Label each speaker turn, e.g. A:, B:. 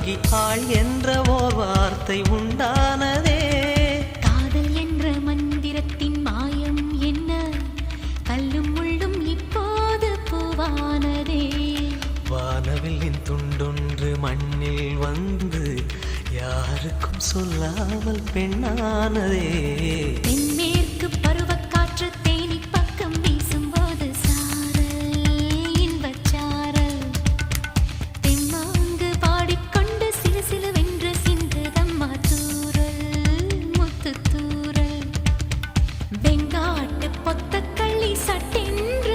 A: ஆகி ஆள் என்ற ஓர் வார்த்தை உண்டானதே.
B: காதல் என்ற மந்திரத்தின் மாயம் என்ன, கல்லும் முள்ளும் இப்போது பூவானதே.
A: வானவில்லின் துண்டொன்று மண்ணில் வந்து யாருக்கும் சொல்லாமல் பெண்ணானதே.
B: தென்மேற்கு பருவக்காற்று தேனி பக்கம் வீசும்போது சாரல் இன்பச்சாரல். தெம்மாங்கு பாடிக்கொண்டு சிலு சிலுவென்று சிந்துதம்மா தூரல் முத்து தூரல். வெங்காட்டு பொத்தக்கள்ளி சட்டென்று